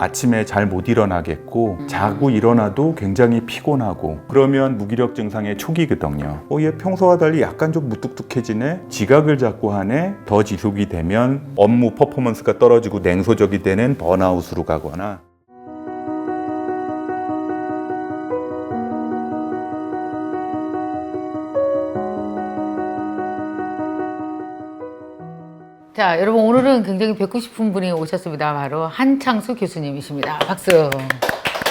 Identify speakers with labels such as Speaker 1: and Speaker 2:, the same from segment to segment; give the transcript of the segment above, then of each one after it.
Speaker 1: 아침에 잘 못 일어나겠고 자고 일어나도 굉장히 피곤하고 그러면 무기력 증상의 초기거든요. 얘 평소와 달리 약간 좀 무뚝뚝해지네? 지각을 자꾸 하네? 더 지속이 되면 업무 퍼포먼스가 떨어지고 냉소적이 되는 번아웃으로 가거나
Speaker 2: 자, 여러분 오늘은 굉장히 뵙고 싶은 분이 오셨습니다. 바로 한창수 교수님이십니다. 박수.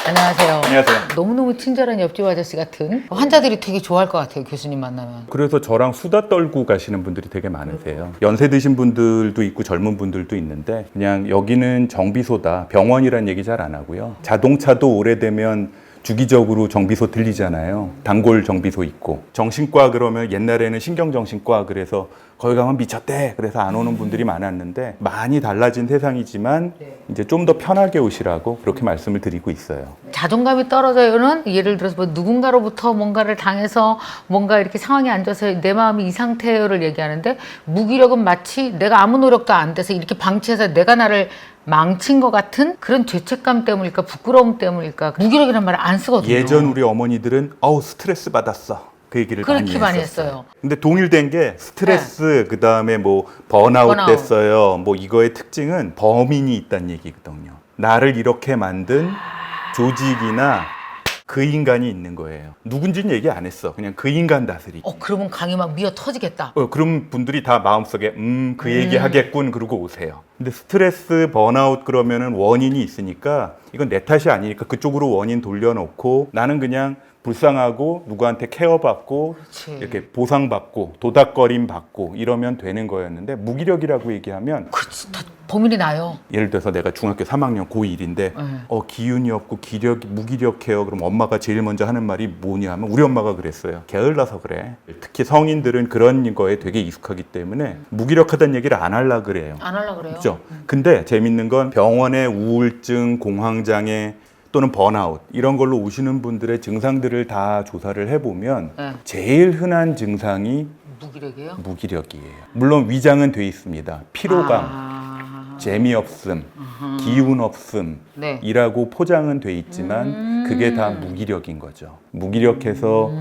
Speaker 2: 안녕하세요.
Speaker 1: 안녕하세요.
Speaker 2: 너무너무 친절한 옆집 아저씨 같은 환자들이 되게 좋아할 것 같아요. 교수님 만나면.
Speaker 1: 그래서 저랑 수다 떨고 가시는 분들이 되게 많으세요. 연세 드신 분들도 있고 젊은 분들도 있는데 그냥 여기는 정비소다. 병원이란 얘기 잘 안 하고요. 자동차도 오래되면 주기적으로 정비소 들리잖아요. 단골 정비소 있고 정신과 그러면 옛날에는 신경정신과 그래서 거기 가면 미쳤대 그래서 안 오는 분들이 많았는데 많이 달라진 세상이지만 이제 좀 더 편하게 오시라고 그렇게 말씀을 드리고 있어요.
Speaker 2: 자존감이 떨어져요는 예를 들어서 뭐 누군가로부터 뭔가를 당해서 뭔가 이렇게 상황이 안 좋아서 내 마음이 이 상태요를 얘기하는데 무기력은 마치 내가 아무 노력도 안 돼서 이렇게 방치해서 내가 나를 망친 것 같은 그런 죄책감 때문일까 부끄러움 때문일까 무기력이란 말을 안 쓰거든요.
Speaker 1: 예전 우리 어머니들은 스트레스 받았어. 그 얘기를
Speaker 2: 그렇게 많이
Speaker 1: 했었어요.
Speaker 2: 했어요.
Speaker 1: 근데 동일된 게 스트레스 그다음에 뭐 번아웃 됐어요. 뭐 이거의 특징은 범인이 있다는 얘기거든요. 나를 이렇게 만든 조직이나 그 인간이 있는 거예요. 누군지는 얘기 안 했어. 그냥 그 인간 다스리기.
Speaker 2: 그러면 강이 막 미어 터지겠다.
Speaker 1: 그런 분들이 다 마음속에 그 얘기 하겠군 그러고 오세요. 근데 스트레스, 번아웃 그러면은 원인이 있으니까 이건 내 탓이 아니니까 그쪽으로 원인 돌려놓고 나는 그냥 불쌍하고 누구한테 케어받고
Speaker 2: 그렇지.
Speaker 1: 이렇게 보상받고 도닥거림 받고 이러면 되는 거였는데 무기력이라고 얘기하면
Speaker 2: 그렇지. 다 범인이 나요.
Speaker 1: 예를 들어서 내가 중학교 3학년 고1인데 기운이 없고 무기력해요. 그럼 엄마가 제일 먼저 하는 말이 뭐냐 하면 우리 엄마가 그랬어요. 게을러서 그래. 특히 성인들은 그런 거에 되게 익숙하기 때문에 무기력하다는 얘기를 안 하려고 그래요.
Speaker 2: 안 하려고 그래요.
Speaker 1: 그렇죠? 근데 재밌는 건 병원에 우울증, 공황장애 또는 번아웃 이런 걸로 오시는 분들의 증상들을 다 조사를 해보면 제일 흔한 증상이
Speaker 2: 무기력이에요?
Speaker 1: 무기력이에요. 물론 위장은 돼 있습니다. 피로감, 재미없음, 기운 없음
Speaker 2: 네.
Speaker 1: 이라고 포장은 돼 있지만 그게 다 무기력인 거죠. 무기력해서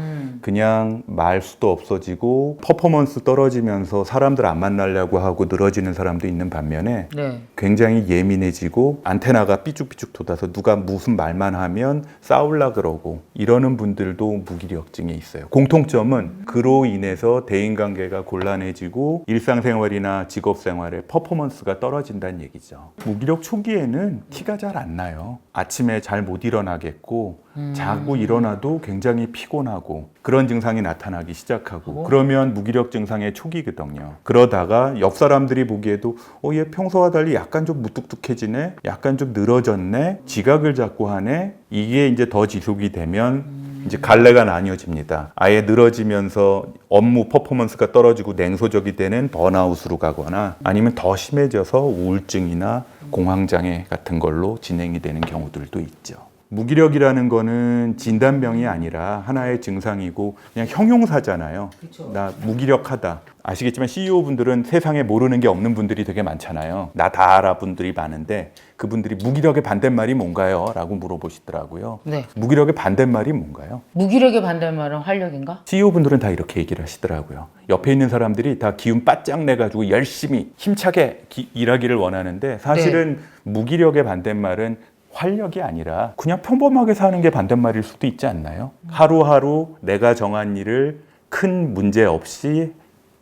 Speaker 1: 그냥 말수도 없어지고 퍼포먼스 떨어지면서 사람들 안 만나려고 하고 늘어지는 사람도 있는 반면에 굉장히 예민해지고 안테나가 삐죽삐죽 돋아서 누가 무슨 말만 하면 싸우려 그러고 이러는 분들도 무기력증에 있어요. 공통점은 그로 인해서 대인관계가 곤란해지고 일상생활이나 직업생활의 퍼포먼스가 떨어진다는 얘기죠. 무기력 초기에는 티가 잘 안 나요. 아침에 잘 못 일어나겠고 자고 일어나도 굉장히 피곤하고 그런 증상이 나타나기 시작하고 그러면 무기력 증상의 초기거든요. 그러다가 옆 사람들이 보기에도 얘 평소와 달리 약간 좀 무뚝뚝해지네? 약간 좀 늘어졌네? 지각을 자꾸 하네? 이게 이제 더 지속이 되면 이제 갈래가 나뉘어집니다. 아예 늘어지면서 업무 퍼포먼스가 떨어지고 냉소적이 되는 번아웃으로 가거나 아니면 더 심해져서 우울증이나 공황장애 같은 걸로 진행이 되는 경우들도 있죠. 무기력이라는 거는 진단병이 아니라 하나의 증상이고 그냥 형용사잖아요. 그렇죠. 나 무기력하다. 아시겠지만 CEO분들은 세상에 모르는 게 없는 분들이 되게 많잖아요. 나 다 알아 분들이 많은데 그분들이 무기력의 반대말이 뭔가요? 라고 물어보시더라고요. 무기력의 반대말이 뭔가요?
Speaker 2: 무기력의 반대말은 활력인가?
Speaker 1: CEO분들은 다 이렇게 얘기를 하시더라고요. 옆에 있는 사람들이 다 기운 바짝 내가지고 열심히 힘차게 일하기를 원하는데 사실은 무기력의 반대말은 활력이 아니라 그냥 평범하게 사는 게 반대말일 수도 있지 않나요? 하루하루 내가 정한 일을 큰 문제 없이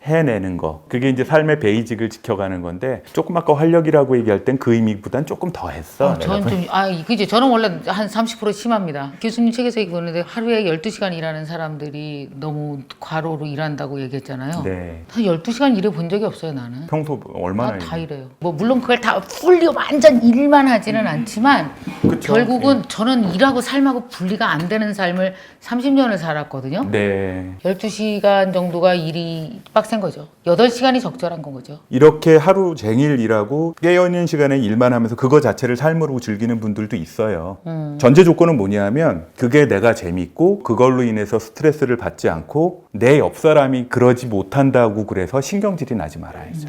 Speaker 1: 해내는 거. 그게 이제 삶의 베이직을 지켜가는 건데 조금 아까 활력이라고 얘기할 땐 그 의미보단 조금 더 했어.
Speaker 2: 저는 좀, 그지. 저는 원래 한 30% 심합니다. 교수님 책에서 얘기했는데 하루에 12시간 일하는 사람들이 너무 과로로 일한다고 얘기했잖아요.
Speaker 1: 네.
Speaker 2: 한 12시간 일해 본 적이 없어요, 나는.
Speaker 1: 평소 얼마나
Speaker 2: 다 일해요. 뭐 물론 그걸 다 풀리 완전 일만 하지는 않지만
Speaker 1: 그쵸?
Speaker 2: 결국은 저는 일하고 삶하고 분리가 안 되는 삶을 30년을 살았거든요.
Speaker 1: 네.
Speaker 2: 12시간 정도가 일이 빡센 거죠. 8시간이 적절한 건 거죠.
Speaker 1: 이렇게 하루 종일 일하고 깨어있는 시간에 일만 하면서 그거 자체를 삶으로 즐기는 분들도 있어요. 전제 조건은 뭐냐면 그게 내가 재밌고 그걸로 인해서 스트레스를 받지 않고 내 옆 사람이 그러지 못한다고 그래서 신경질이 나지 말아야죠.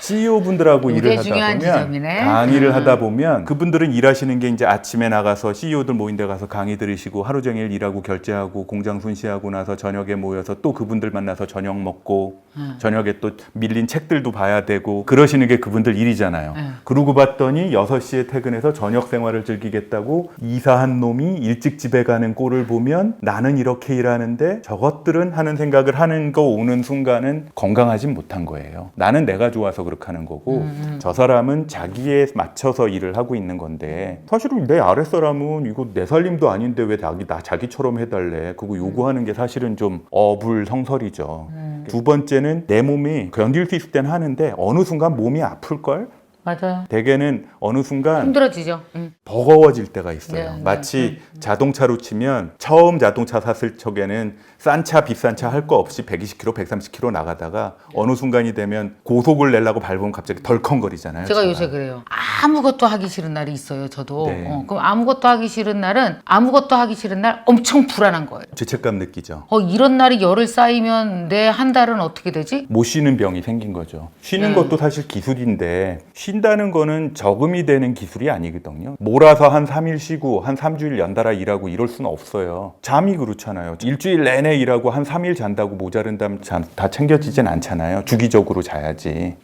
Speaker 1: CEO 분들하고
Speaker 2: 이게
Speaker 1: 일을 하다
Speaker 2: 중요한
Speaker 1: 보면
Speaker 2: 지점이네.
Speaker 1: 강의를 하다 보면 그분들은 일하시는 게 이제 아침에 나가서 CEO들 모인 데 가서 강의 들으시고 하루 종일 일하고 결제하고 공장 순시하고 나서 저녁에 모여서 또 그분들 만나서 저녁 먹고 저녁에 또 밀린 책들도 봐야 되고 그러시는 게 그분들 일이잖아요. 그러고 봤더니 6시에 퇴근해서 저녁 생활을 즐기겠다고 이사한 놈이 일찍 집에 가는 꼴을 보면 나는 이렇게 일하는데 저것들은 하는 생각을 하는 거 오는 순간은 건강하진 못한 거예요. 나는 내가 좋아서 그렇게 하는 거고 저 사람은 자기에 맞춰서 일을 하고 있는 건데 사실은 내 아랫사람은 이거 내 살림도 아닌데 왜 자기처럼 해달래. 그거 요구하는 게 사실은 좀 어불성설이죠. 두 번째는 내 몸이 견딜 수 있을 땐 하는데 어느 순간 몸이 아플걸?
Speaker 2: 맞아요.
Speaker 1: 대개는 어느 순간
Speaker 2: 힘들어지죠.
Speaker 1: 버거워질 때가 있어요.
Speaker 2: 네,
Speaker 1: 마치 자동차로 치면 처음 자동차 샀을 적에는 싼 차 비싼 차 할 거 없이 120km, 130km 나가다가 어느 순간이 되면 고속을 내려고 밟으면 갑자기 덜컹거리잖아요.
Speaker 2: 제가
Speaker 1: 차가.
Speaker 2: 요새 그래요. 아무것도 하기 싫은 날이 있어요. 저도.
Speaker 1: 네.
Speaker 2: 그럼 아무것도 하기 싫은 날은 아무것도 하기 싫은 날 엄청 불안한 거예요.
Speaker 1: 죄책감 느끼죠.
Speaker 2: 이런 날이 열흘 쌓이면 내 한 달은 어떻게 되지?
Speaker 1: 못 쉬는 병이 생긴 거죠. 쉬는 것도 사실 기술인데 쉰다는 거는 저금이 되는 기술이 아니거든요. 몰아서 한 3일 쉬고 한 3주일 연달아 일하고 이럴 수는 없어요. 잠이 그렇잖아요. 일주일 내내 일하고 한 3일 잔다고 모자른다면 다 챙겨지진 않잖아요. 주기적으로 자야지.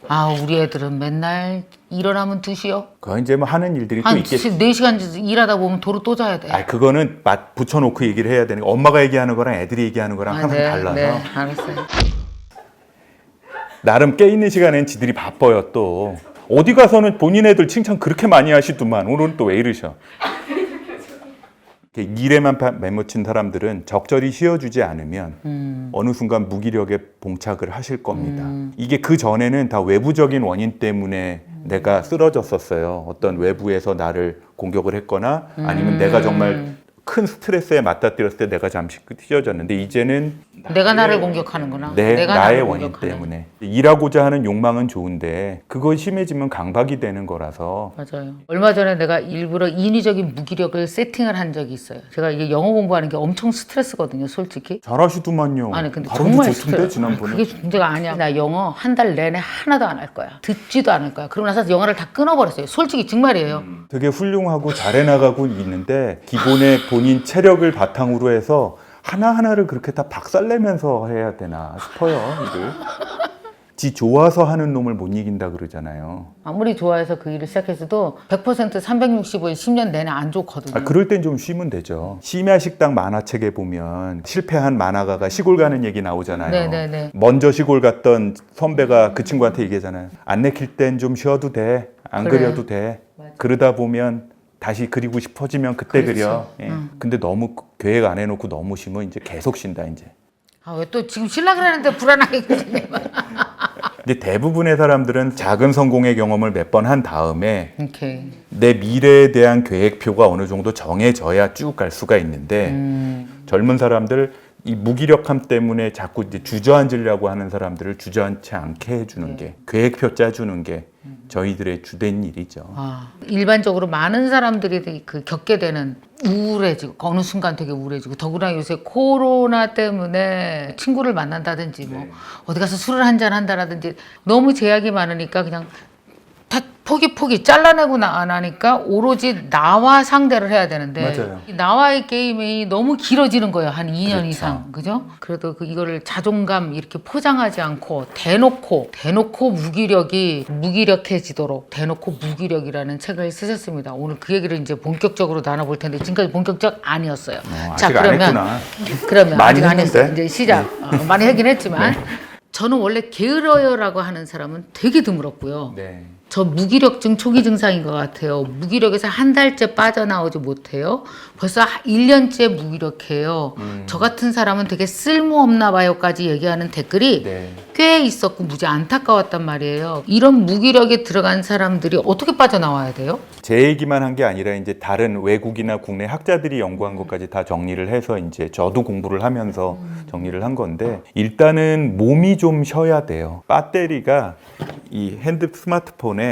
Speaker 2: 우리 애들은 맨날 일어나면 2시요.
Speaker 1: 그거 이제 뭐 하는 일들이 또
Speaker 2: 한
Speaker 1: 있겠지.
Speaker 2: 4시간 일하다 보면 도로 또 자야 돼.
Speaker 1: 그거는 맛 붙여놓고 얘기를 해야 되는 거. 엄마가 얘기하는 거랑 애들이 얘기하는 거랑 항상 달라서.
Speaker 2: 네, 알았어요.
Speaker 1: 나름 깨있는 시간엔 지들이 바빠요 또. 어디 가서는 본인 애들 칭찬 그렇게 많이 하시더만 오늘은 또 왜 이러셔. 일에만 매몰친 사람들은 적절히 쉬어주지 않으면 어느 순간 무기력에 봉착을 하실 겁니다. 이게 그 전에는 다 외부적인 원인 때문에 내가 쓰러졌었어요. 어떤 외부에서 나를 공격을 했거나 아니면 내가 정말 큰 스트레스에 맞닥뜨렸을 때 내가 잠시 휘어졌는데 이제는
Speaker 2: 내가 나를 공격하는구나.
Speaker 1: 내가 나의
Speaker 2: 나를
Speaker 1: 원인
Speaker 2: 공격하네.
Speaker 1: 때문에 일하고자 하는 욕망은 좋은데 그거 심해지면 강박이 되는 거라서
Speaker 2: 맞아요. 얼마 전에 내가 일부러 인위적인 무기력을 세팅을 한 적이 있어요. 제가 이게 영어 공부하는 게 엄청 스트레스거든요, 솔직히.
Speaker 1: 잘하시더만요.
Speaker 2: 아니 근데
Speaker 1: 발음도
Speaker 2: 정말
Speaker 1: 좋던데 지난번에.
Speaker 2: 그게 문제가 아니야. 나 영어 한 달 내내 하나도 안 할 거야. 듣지도 않을 거야. 그러고 나서 영어를 다 끊어버렸어요. 솔직히 정말이에요.
Speaker 1: 되게 훌륭하고 잘해 나가고 있는데 기본의 본인 체력을 바탕으로 해서 하나하나를 그렇게 다 박살내면서 해야 되나 싶어요. 일을. 지 좋아서 하는 놈을 못 이긴다 그러잖아요.
Speaker 2: 아무리 좋아해서 그 일을 시작했어도 100% 365일 10년 내내 안 좋거든요.
Speaker 1: 그럴 땐 좀 쉬면 되죠. 심야 식당 만화책에 보면 실패한 만화가가 시골 가는 얘기 나오잖아요.
Speaker 2: 네네네.
Speaker 1: 먼저 시골 갔던 선배가 그 친구한테 얘기하잖아요. 안 내킬 땐 좀 쉬어도 돼. 안
Speaker 2: 그래.
Speaker 1: 그려도 돼. 그러다 보면 다시 그리고 싶어지면 그때 그려. 예. 근데 너무 계획 안 해놓고 너무 쉬면 이제 계속 쉰다 이제.
Speaker 2: 왜 또 지금 신랑을 하는데 불안하게 그러네.
Speaker 1: 근데 대부분의 사람들은 작은 성공의 경험을 몇 번 한 다음에
Speaker 2: 오케이.
Speaker 1: 내 미래에 대한 계획표가 어느 정도 정해져야 쭉 갈 수가 있는데 젊은 사람들 이 무기력함 때문에 자꾸 이제 주저앉으려고 하는 사람들을 주저앉지 않게 해주는 게 계획표 짜주는 게 저희들의 주된 일이죠.
Speaker 2: 일반적으로 많은 사람들이 그 겪게 되는 우울해지고 어느 순간 되게 우울해지고 더구나 요새 코로나 때문에 친구를 만난다든지 뭐 어디 가서 술을 한잔 한다라든지 너무 제약이 많으니까 그냥 다 포기 잘라내고 안 하니까 오로지 나와 상대를 해야 되는데
Speaker 1: 맞아요.
Speaker 2: 나와의 게임이 너무 길어지는 거예요. 한 2년
Speaker 1: 그렇죠.
Speaker 2: 이상. 그죠? 그래도 이거를 자존감 이렇게 포장하지 않고 대놓고 무기력해지도록 대놓고 무기력이라는 책을 쓰셨습니다. 오늘 그 얘기를 이제 본격적으로 나눠볼 텐데 지금까지 본격적 아니었어요.
Speaker 1: 아직 안 했구나.
Speaker 2: 그러면
Speaker 1: 많이
Speaker 2: 아직 안 했어요.
Speaker 1: 했는데.
Speaker 2: 이제 시작. 많이 하긴 했지만 저는 원래 게으러요라고 하는 사람은 되게 드물었고요.
Speaker 1: 네.
Speaker 2: 저 무기력증 초기 증상인 것 같아요. 무기력에서 한 달째 빠져나오지 못해요. 벌써 1년째 무기력해요. 저 같은 사람은 되게 쓸모없나 봐요까지 얘기하는 댓글이 꽤 있었고 무지 안타까웠단 말이에요. 이런 무기력에 들어간 사람들이 어떻게 빠져나와야 돼요?
Speaker 1: 제 얘기만 한 게 아니라 이제 다른 외국이나 국내 학자들이 연구한 것까지 다 정리를 해서 이제 저도 공부를 하면서 정리를 한 건데 일단은 몸이 좀 쉬어야 돼요. 배터리가 이 스마트폰에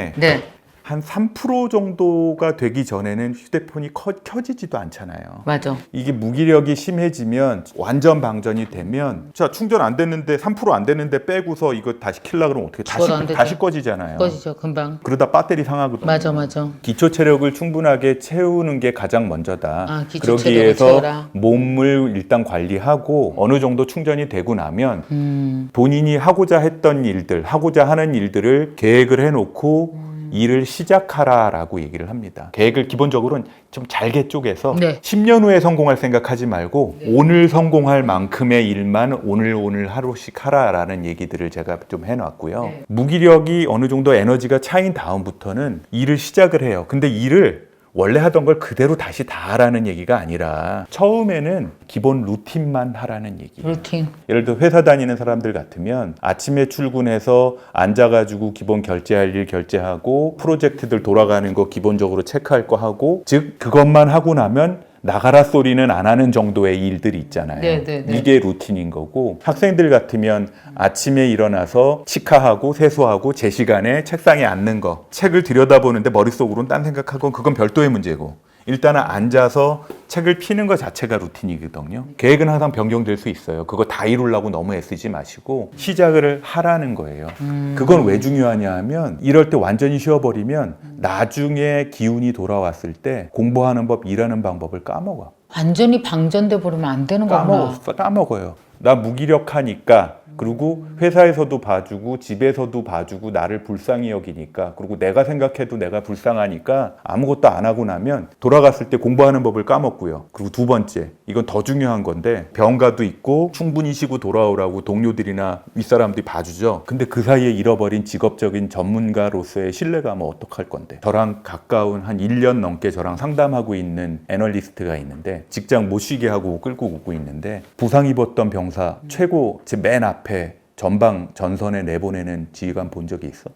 Speaker 1: 한 3% 정도가 되기 전에는 휴대폰이 켜지지도 않잖아요.
Speaker 2: 맞아.
Speaker 1: 이게 무기력이 심해지면 완전 방전이 되면 자 충전 안 됐는데 3% 안 됐는데 빼고서 이거 다시 킬라 그러면 어떻게
Speaker 2: 죽어도 안 되죠.
Speaker 1: 다시 꺼지잖아요.
Speaker 2: 꺼지죠 금방.
Speaker 1: 그러다 배터리 상하거든요.
Speaker 2: 맞아.
Speaker 1: 기초 체력을 충분하게 채우는 게 가장 먼저다.
Speaker 2: 아, 기초
Speaker 1: 그러기
Speaker 2: 체력을
Speaker 1: 위해서
Speaker 2: 채워라.
Speaker 1: 몸을 일단 관리하고 어느 정도 충전이 되고 나면 본인이 하고자 했던 일들, 하고자 하는 일들을 계획을 해놓고 일을 시작하라라고 얘기를 합니다. 계획을 기본적으로는 좀 잘게 쪼개서
Speaker 2: 네.
Speaker 1: 10년 후에 성공할 생각하지 말고 오늘 성공할 만큼의 일만 오늘 하루씩 하라라는 얘기들을 제가 좀 해놨고요.
Speaker 2: 네.
Speaker 1: 무기력이 어느 정도 에너지가 차인 다음부터는 일을 시작을 해요. 근데 일을 원래 하던 걸 그대로 다시 다 하라는 얘기가 아니라 처음에는 기본 루틴만 하라는 얘기예요.
Speaker 2: 루틴.
Speaker 1: 예를 들어 회사 다니는 사람들 같으면 아침에 출근해서 앉아가지고 기본 결제할 일 결제하고 프로젝트들 돌아가는 거 기본적으로 체크할 거 하고 즉 그것만 하고 나면 나가라 소리는 안 하는 정도의 일들이 있잖아요.
Speaker 2: 네.
Speaker 1: 이게 루틴인 거고 학생들 같으면 아침에 일어나서 치카하고 세수하고 제 시간에 책상에 앉는 거 책을 들여다보는데 머릿속으로는 딴 생각하고 그건 별도의 문제고 일단은 앉아서 책을 피는 것 자체가 루틴이거든요. 계획은 항상 변경될 수 있어요. 그거 다 이루려고 너무 애쓰지 마시고 시작을 하라는 거예요. 그건 왜 중요하냐 하면 이럴 때 완전히 쉬어버리면 나중에 기운이 돌아왔을 때 공부하는 법, 일하는 방법을 까먹어.
Speaker 2: 완전히 방전돼 버리면 안 되는 거구나.
Speaker 1: 까먹어요. 나 무기력하니까 그리고 회사에서도 봐주고 집에서도 봐주고 나를 불쌍히 여기니까 그리고 내가 생각해도 내가 불쌍하니까 아무것도 안 하고 나면 돌아갔을 때 공부하는 법을 까먹고요. 그리고 두 번째, 이건 더 중요한 건데 병가도 있고 충분히 쉬고 돌아오라고 동료들이나 윗사람들이 봐주죠. 근데 그 사이에 잃어버린 직업적인 전문가로서의 신뢰감은 어떡할 건데. 저랑 가까운 한 1년 넘게 저랑 상담하고 있는 애널리스트가 있는데 직장 못 쉬게 하고 끌고 오고 있는데 부상 입었던 병사 최고 제 맨 앞에 전방 전선에 내보내는 지휘관 본 적이 있어?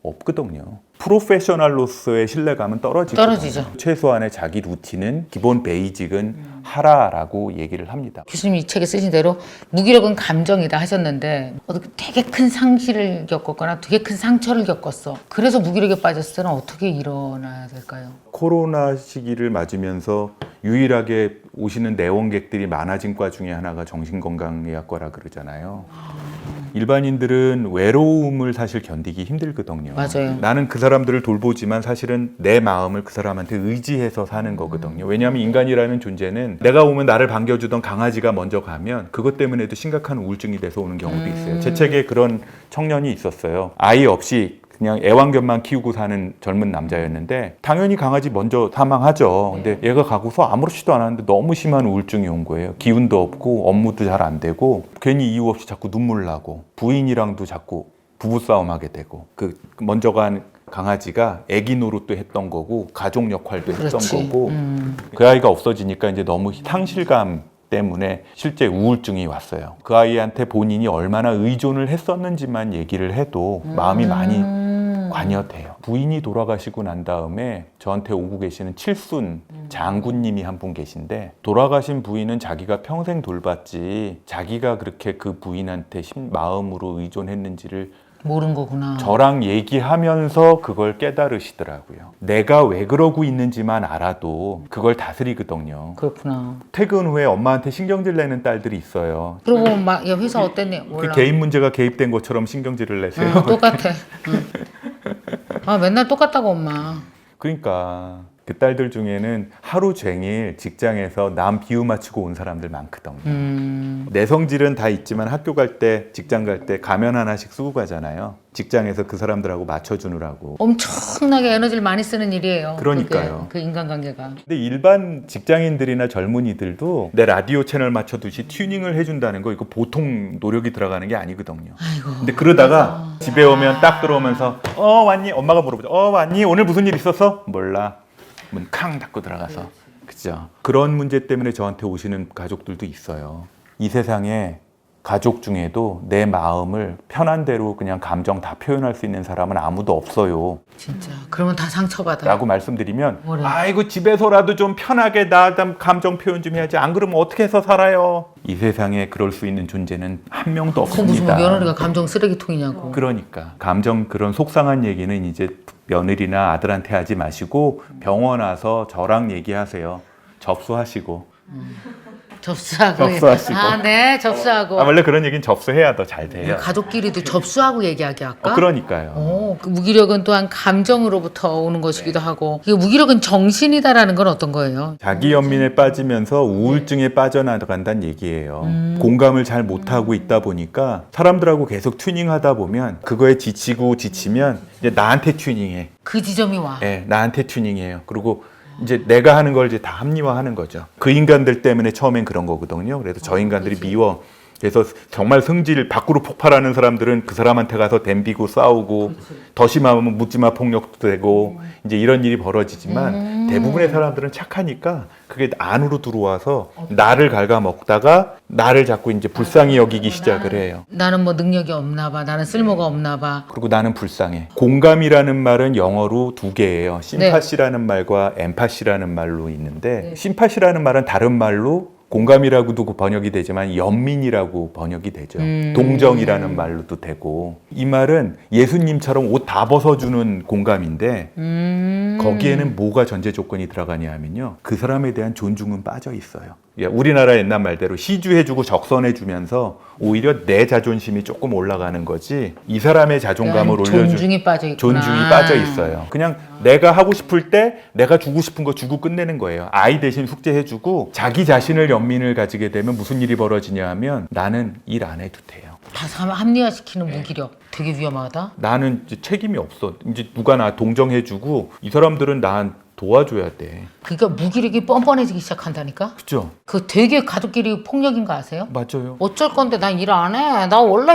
Speaker 1: 없거든요. 프로페셔널로서의 신뢰감은
Speaker 2: 떨어지죠.
Speaker 1: 최소한의 자기 루틴은 기본 베이직은 하라라고 얘기를 합니다.
Speaker 2: 교수님이 이 책에 쓰신 대로 무기력은 감정이다 하셨는데 어떻게 되게 큰 상실을 겪었거나 되게 큰 상처를 겪었어. 그래서 무기력에 빠졌을 때는 어떻게 일어나야 될까요?
Speaker 1: 코로나 시기를 맞으면서 유일하게 오시는 내원객들이 많아진 과 중에 하나가 정신건강의학과라 그러잖아요. 일반인들은 외로움을 사실 견디기 힘들거든요.
Speaker 2: 맞아요.
Speaker 1: 나는 그 사람들을 돌보지만 사실은 내 마음을 그 사람한테 의지해서 사는 거거든요. 왜냐하면 인간이라는 존재는 내가 오면 나를 반겨주던 강아지가 먼저 가면 그것 때문에도 심각한 우울증이 돼서 오는 경우도 있어요. 제 책에 그런 청년이 있었어요. 아이 없이 그냥 애완견만 키우고 사는 젊은 남자였는데 당연히 강아지 먼저 사망하죠. 근데 얘가 가고서 아무렇지도 않았는데 너무 심한 우울증이 온 거예요. 기운도 없고 업무도 잘 안 되고 괜히 이유 없이 자꾸 눈물 나고 부인이랑도 자꾸 부부싸움 하게 되고 그 먼저 간 강아지가 애기 노릇도 했던 거고 가족 역할도 했던 거고 그 아이가 없어지니까 이제 너무 상실감 때문에 실제 우울증이 왔어요. 그 아이한테 본인이 얼마나 의존을 했었는지만 얘기를 해도 마음이 많이 관여돼요. 부인이 돌아가시고 난 다음에 저한테 오고 계시는 칠순 장군님이 한 분 계신데 돌아가신 부인은 자기가 평생 돌봤지 자기가 그렇게 그 부인한테 마음으로 의존했는지를
Speaker 2: 모르는 거구나.
Speaker 1: 저랑 얘기하면서 그걸 깨달으시더라고요. 내가 왜 그러고 있는지만 알아도 그걸 다스리거든요.
Speaker 2: 그렇구나.
Speaker 1: 퇴근 후에 엄마한테 신경질 내는 딸들이 있어요.
Speaker 2: 그리고 막 야, 회사 어땠니?
Speaker 1: 그
Speaker 2: 몰라.
Speaker 1: 개인 문제가 개입된 것처럼 신경질을 내세요.
Speaker 2: 똑같아. 아 맨날 똑같다고 엄마.
Speaker 1: 그러니까 그 딸들 중에는 하루 종일 직장에서 남 비유 맞추고 온 사람들 많거든요. 내 성질은 다 있지만 학교 갈 때, 직장 갈 때 가면 하나씩 쓰고 가잖아요. 직장에서 그 사람들하고 맞춰주느라고.
Speaker 2: 엄청나게 에너지를 많이 쓰는 일이에요.
Speaker 1: 그러니까요.
Speaker 2: 그 인간관계가.
Speaker 1: 근데 일반 직장인들이나 젊은이들도 내 라디오 채널 맞춰두시 튜닝을 해준다는 거 이거 보통 노력이 들어가는 게 아니거든요.
Speaker 2: 아이고.
Speaker 1: 근데 그러다가 집에 오면 딱 들어오면서 왔니? 엄마가 물어보죠. 왔니? 오늘 무슨 일 있었어? 몰라. 문 캉 닫고 들어가서. 그죠? 그런 문제 때문에 저한테 오시는 가족들도 있어요. 이 세상에 가족 중에도 내 마음을 편한 대로 그냥 감정 다 표현할 수 있는 사람은 아무도 없어요.
Speaker 2: 진짜. 그러면 다 상처받아.
Speaker 1: 라고 말씀드리면
Speaker 2: 뭐래?
Speaker 1: 아이고 집에서라도 좀 편하게 나 감정 표현 좀 해야지 안 그러면 어떻게 해서 살아요. 이 세상에 그럴 수 있는 존재는 한 명도
Speaker 2: 무슨
Speaker 1: 없습니다.
Speaker 2: 며느리가 감정 쓰레기통이냐고.
Speaker 1: 그러니까 감정 그런 속상한 얘기는 이제 며느리나 아들한테 하지 마시고 병원 와서 저랑 얘기하세요. 접수하시고. 접수하시고.
Speaker 2: 아, 네, 접수하고.
Speaker 1: 원래 그런 얘기는 접수해야 더 잘 돼요.
Speaker 2: 가족끼리도 접수하고 얘기하게 할까?
Speaker 1: 그러니까요.
Speaker 2: 그 무기력은 또한 감정으로부터 오는 것이기도 하고, 이 무기력은 정신이다라는 건 어떤 거예요?
Speaker 1: 자기 연민에 빠지면서 우울증에 빠져나간다는 얘기예요. 공감을 잘 못하고 있다 보니까 사람들하고 계속 튜닝하다 보면 그거에 지치면 이제 나한테 튜닝해.
Speaker 2: 그 지점이 와.
Speaker 1: 네, 나한테 튜닝해요. 그리고 이제 내가 하는 걸 이제 다 합리화하는 거죠. 그 인간들 때문에 처음엔 그런 거거든요. 그래서 저 인간들이 미워. 그래서 정말 성질 밖으로 폭발하는 사람들은 그 사람한테 가서 덤비고 싸우고 더 심하면 묻지마 폭력도 되고 이제 이런 일이 벌어지지만 대부분의 사람들은 착하니까 그게 안으로 들어와서 나를 갉아먹다가 나를 자꾸 이제 불쌍히 여기기 시작을 해요.
Speaker 2: 나는 뭐 능력이 없나 봐. 나는 쓸모가 없나 봐.
Speaker 1: 그리고 나는 불쌍해. 공감이라는 말은 영어로 두 개예요. 심파시라는 말과 엠파시라는 말로 있는데 심파시라는 말은 다른 말로 공감이라고도 번역이 되지만 연민이라고 번역이 되죠. 동정이라는 말로도 되고 이 말은 예수님처럼 옷 다 벗어주는 공감인데 거기에는 뭐가 전제 조건이 들어가냐 하면요. 그 사람에 대한 존중은 빠져 있어요. 우리나라 옛날 말대로 시주해주고 적선해주면서 오히려 내 자존심이 조금 올라가는 거지 이 사람의 자존감을
Speaker 2: 존중이 빠져 있구나.
Speaker 1: 존중이 빠져 있어요. 그냥 내가 하고 싶을 때 내가 주고 싶은 거 주고 끝내는 거예요. 아이 대신 숙제해주고 자기 자신을 연민을 가지게 되면 무슨 일이 벌어지냐 하면 나는 일 안 해도 돼요.
Speaker 2: 다 합리화시키는 무기력 되게 위험하다.
Speaker 1: 나는 이제 책임이 없어. 이제 누가 나 동정해주고 이 사람들은 나 도와줘야 돼.
Speaker 2: 그러니까 무기력이 뻔뻔해지기 시작한다니까?
Speaker 1: 그죠?
Speaker 2: 그 되게 가족끼리 폭력인 거 아세요?
Speaker 1: 맞아요.
Speaker 2: 어쩔 건데 난 일 안 해. 나 원래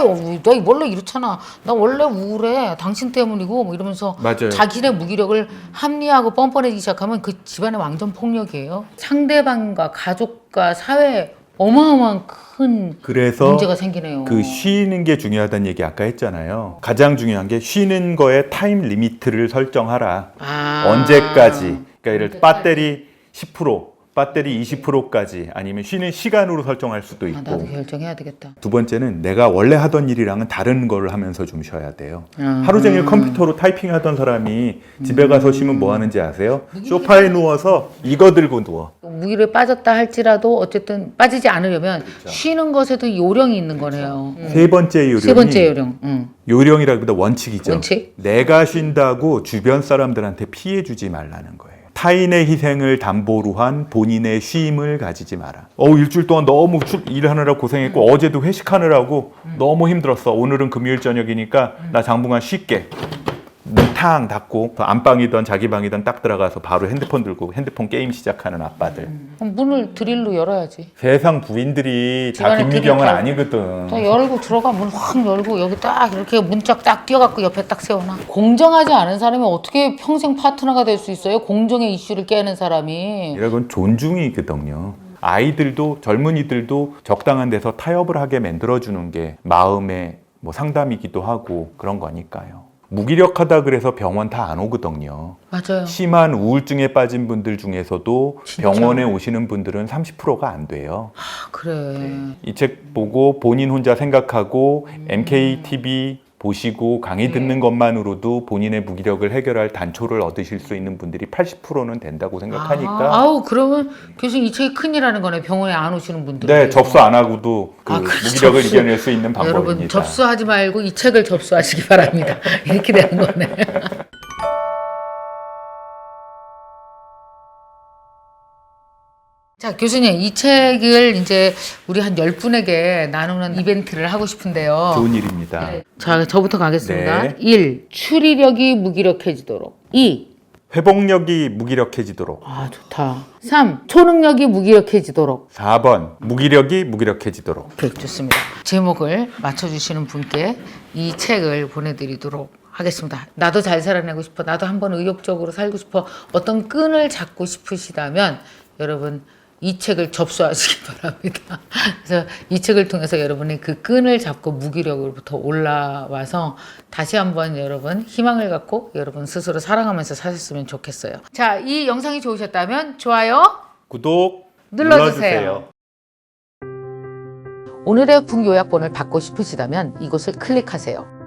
Speaker 2: 이렇잖아. 나 원래 우울해. 당신 때문이고 뭐 이러면서
Speaker 1: 맞아요.
Speaker 2: 자기의 무기력을 합리화하고 뻔뻔해지기 시작하면 그 집안의 완전 폭력이에요. 상대방과 가족과 사회에 어마어마한 큰
Speaker 1: 그래서
Speaker 2: 문제가 생기네요.
Speaker 1: 그 쉬는 게 중요하다는 얘기 아까 했잖아요. 가장 중요한 게 쉬는 거에 타임 리미트를 설정하라. 언제까지? 그러니까 예를 들어 배터리 10%, 배터리 20%까지 아니면 쉬는 시간으로 설정할 수도 있고.
Speaker 2: 나도 결정해야 되겠다.
Speaker 1: 두 번째는 내가 원래 하던 일이랑은 다른 걸 하면서 좀 쉬어야 돼요. 하루 종일 컴퓨터로 타이핑하던 사람이 집에 가서 쉬면 뭐 하는지 아세요? 소파에 누워서 이거 들고 누워.
Speaker 2: 무기력에 빠졌다 할지라도 어쨌든 빠지지 않으려면 쉬는 것에도 요령이 있는 거네요.
Speaker 1: 세 번째 요령이
Speaker 2: 세 번째 요령.
Speaker 1: 요령이라기보다 원칙이죠.
Speaker 2: 원칙?
Speaker 1: 내가 쉰다고 주변 사람들한테 피해 주지 말라는 거예요. 타인의 희생을 담보로 한 본인의 쉼을 가지지 마라. 일주일 동안 너무 일하느라 고생했고 어제도 회식하느라고 너무 힘들었어. 오늘은 금요일 저녁이니까 나 당분간 쉴게. 문 탕 닫고 안방이든 자기 방이든 딱 들어가서 바로 핸드폰 들고 핸드폰 게임 시작하는 아빠들.
Speaker 2: 그럼 문을 드릴로 열어야지.
Speaker 1: 세상 부인들이 다
Speaker 2: 집안에
Speaker 1: 김미경은
Speaker 2: 드릴
Speaker 1: 아니거든.
Speaker 2: 딱 열고 들어가 문 확 열고 여기 딱 이렇게 문짝 딱 띄워갖고 옆에 딱 세워놔. 공정하지 않은 사람이 어떻게 평생 파트너가 될 수 있어요? 공정의 이슈를 깨는 사람이.
Speaker 1: 이건 존중이거든요. 아이들도 젊은이들도 적당한 데서 타협을 하게 만들어주는 게 마음의 뭐 상담이기도 하고 그런 거니까요. 무기력하다 그래서 병원 다 안 오거든요.
Speaker 2: 맞아요.
Speaker 1: 심한 우울증에 빠진 분들 중에서도
Speaker 2: 진짜?
Speaker 1: 병원에 오시는 분들은 30%가 안 돼요.
Speaker 2: 그래.
Speaker 1: 이 책 보고 본인 혼자 생각하고 MKTV 보시고 강의 듣는 것만으로도 본인의 무기력을 해결할 단초를 얻으실 수 있는 분들이 80%는 된다고 생각하니까
Speaker 2: 아우 그러면 교수님 이 책이 큰일하는 거네. 병원에 안 오시는 분들.
Speaker 1: 네, 접수 안 하고도 그
Speaker 2: 그래서
Speaker 1: 무기력을
Speaker 2: 접수.
Speaker 1: 이겨낼 수 있는 방법입니다.
Speaker 2: 여러분 접수하지 말고 이 책을 접수하시기 바랍니다. 이렇게 되는 거네. 자, 교수님, 이 책을 이제 우리 한 10분에게 나누는 이벤트를 하고 싶은데요.
Speaker 1: 좋은 일입니다.
Speaker 2: 자, 저부터 가겠습니다.
Speaker 1: 네.
Speaker 2: 1. 추리력이 무기력해지도록. 2.
Speaker 1: 회복력이 무기력해지도록.
Speaker 2: 아, 좋다. 3. 초능력이 무기력해지도록.
Speaker 1: 4번 무기력이 무기력해지도록.
Speaker 2: 오케이, 좋습니다. 제목을 맞춰주시는 분께 이 책을 보내드리도록 하겠습니다. 나도 잘 살아내고 싶어. 나도 한번 의욕적으로 살고 싶어. 어떤 끈을 잡고 싶으시다면 여러분 이 책을 접수하시기 바랍니다. 그래서 이 책을 통해서 여러분이 그 끈을 잡고 무기력으로부터 올라와서 다시 한번 여러분 희망을 갖고 여러분 스스로 사랑하면서 사셨으면 좋겠어요. 자, 이 영상이 좋으셨다면 좋아요,
Speaker 1: 구독
Speaker 2: 눌러주세요. 오늘의 북요약본을 받고 싶으시다면 이곳을 클릭하세요.